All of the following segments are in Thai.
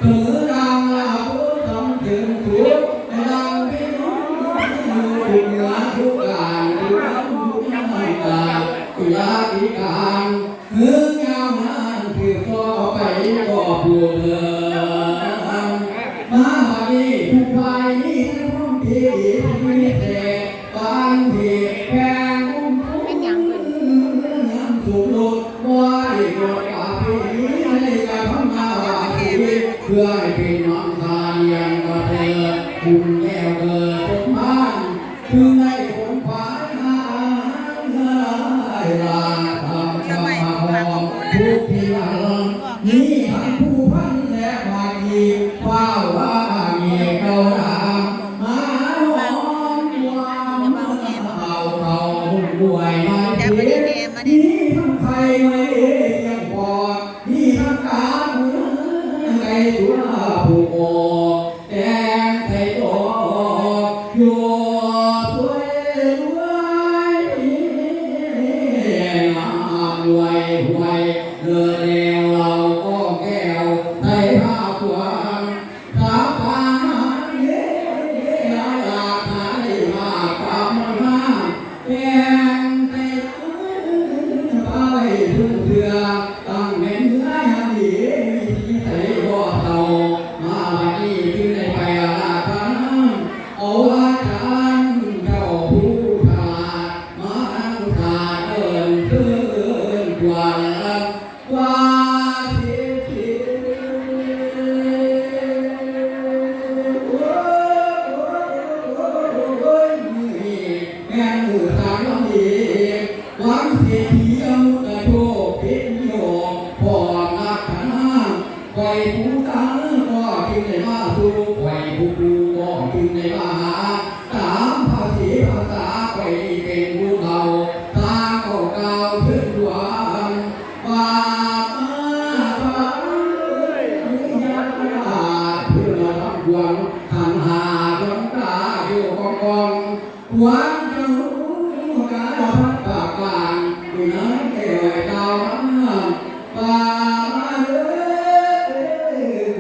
ถือดางลาพุทธำถึงทุกในดางพิโนทุกงานทุกการทุกวันทุกงานตาตุลาธิการหือยาวนานคือก็ไปก็ผู้เดินมาดีทุกฝ่ายนี้พร้อมที่มีแต่บางที่แพงเป็นหยังเพิ่นสุดลุดไว้กดกาพีในการทำงานว่าทีเพื่อให้พี่น้องทานยังกระเทือคุณแก้วเกิดต้นบ้านคือในคนฝ่ายหาลาทำกรรมหอมทุกที่หลังนี่ทั้งผู้พันและภาคีฟ้าว่ามีเก้าดามมาหอมวางเอาเขาด้วยมาดีนี่ทั้งไทยไม่ยังพอนี่ทั้งการในตัวผู้โอแต่ไทยโตอยู่สวยรวยงามรวยรวยเดินแนวเราก็แก้วไทยภาพความสาบานเย่ลาลาหายมาความมาแก่ไทยไปทุกเดือนตั้งเงินเนื้อยันดีที่ไทยบ่เท่ามาที่ที่ในไปอาคันเอาอาจารย์เจ้าผู้ขาดมาอันขาดเอินเกินกว่าว่าที่แม่มือทางลำดีหวังเสียทีอมุตโชพิโยพอนักขันห้าไว้ผู้ตั้งก็กินในมาสู่ไว้ผู้ดูก็กินในมาหาตามภาษีภาษาไว้เป็นผู้เฒ่าตาเก่าเก่าขึ้นดวงว่าเพื่อเราทำหวังทำหาดวงตาอยู่กองกองหวังจะรู้การพัดปากกลางด้วยน้ำแก้วเก่าป่า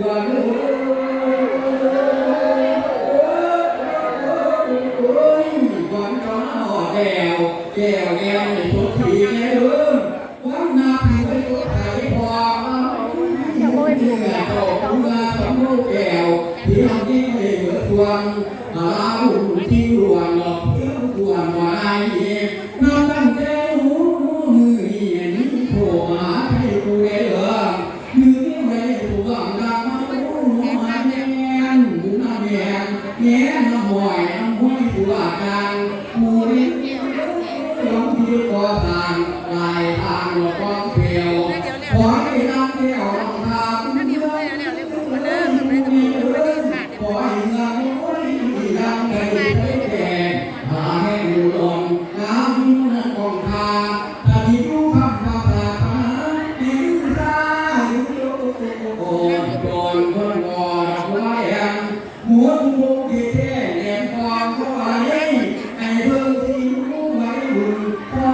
ก่อนก่อนก็หอดแก้วแก้วแก้วในทุกทีแก้ววันนาทีไปตัวไทยพอที่แก่โตผู้งานสมบูรณ์แก้วที่ทำที่ไม่เหลือทวงมาหุ่นที่รวงหลอกเที่ยวทวงมาได้เองน้ำตั้งแก้วมือเย็นโผล่มาให้กูได้เหลือมือที่ไม่ถูกต้องดังมาตู้มาแน่นมือน้ำแยงแง่น้ำหอยน้ำห้วยตัวกันมือนี้ร้องที่ก่อทางลายทางหลอกกองเพียวขอให้น้ำเที่ยวลองทางขอให้เงินยังไงแก่หาให้ดูลงน้ำนั้นกองทางถ้าที่รู้คำว่าพระพาที่ราอยู่โอนก่อนคนก่อนไว้ยังหัวมุกที่แท้แหลมความก็ไว้ไอ้เรื่องที่รู้ไว้บุญพอ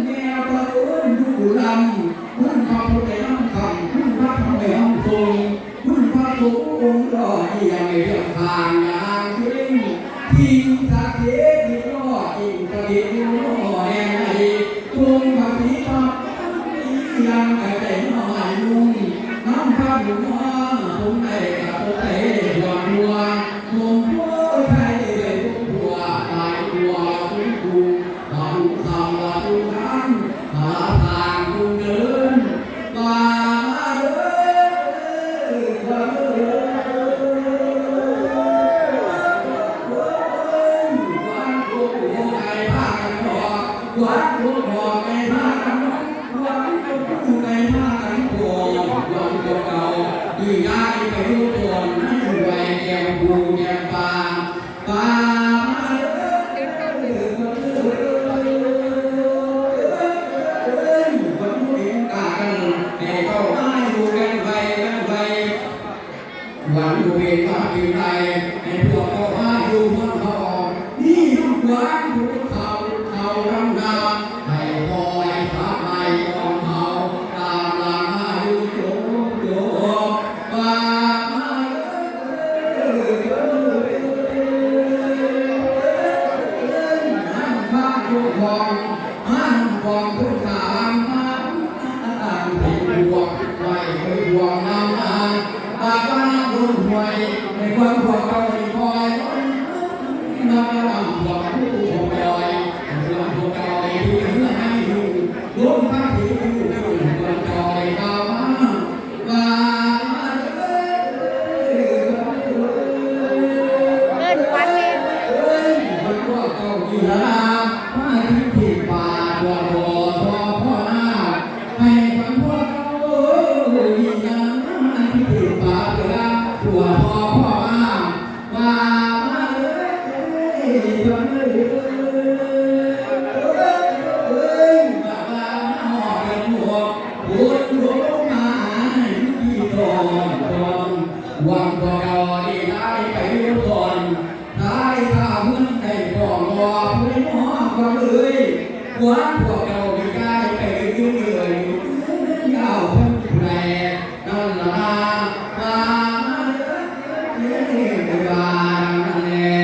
แม่ประตูดูลำคุณพระพุทธน้ำคำคุณพระธรรมน้ำทรงคุณพระสงฆ์องค์รอที่ยังไม่เรียกทางอย่างทิ้งทิ้งสักเทที่รอทิ้งสักเทที่รอแห่งไหนตรงพระพิทักษ์ยังกระเด็นหอยนุ่งน้ำพระบุญมาตรงไหนกับตรงไหนหวังหัวมงหัวไทยเลยทุกหัวตายหัวทุกหัวทำทำละทุกครั้งหาทางทุกเดินมาวัดลูกบอกไงพากันวัดลูกไงพากันโผล่ลองตัวเก่าดีง่ายไปรู้ตัวนั่นไว้แก้วบูแก้วปาปาวันนี้กากันให้เข้าได้ดูกันไปกันไปวันดูเองว่าปีไรให้พวกเขาว่าดูพวกเขานี่ทุกวันทุกเขารำนาให้คอยพระไม่ของเขาตามหลังมาดูโจโจ ว่า วยในความพวกเราในคอยน้ำพวกผู้ชมลอยรวมพวกเราที่เหลือให้อยู่รวมทั้งที่อยู่บนจอยเอามาเอิ้นควันเนี่ย มันก็เก่าอยู่แล้วมาที่ป่าตัวโตพ่อหน้าให้ความพวกเราอีกอย่างมาที่ป่าตัวตัวพ่อมาวันตัวเราดีได้ไปรู้ตนได้ข้าเมื่อได้บอกว่าผู้ได้มองก็เลยวันพวกเราดีได้ไปยุ่งเลยยาวเพิ่มแรงนั่นละมาแล้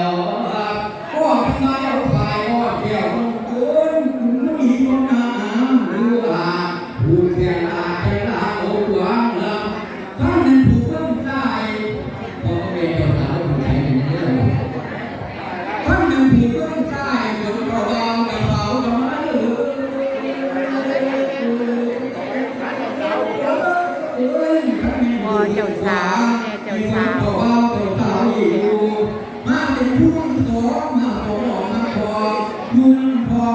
วก็ที่มาเอาไปก็เที่ยวคนมีคนงามรู้ว่าผู้แก่ลาแก่ลาโอ้หวังละท่านนั้นผู้ต้องใจพอเป็นเจ้าสาวผู้ใหญ่เนี่ยท่านนั้นผู้ต้องใจจนเราลองกับเขาทำไมพ่อเจ้าสาวแม่เจ้าสาว มาเป็นผู้สอนมาขอมาขอยุ่งพอ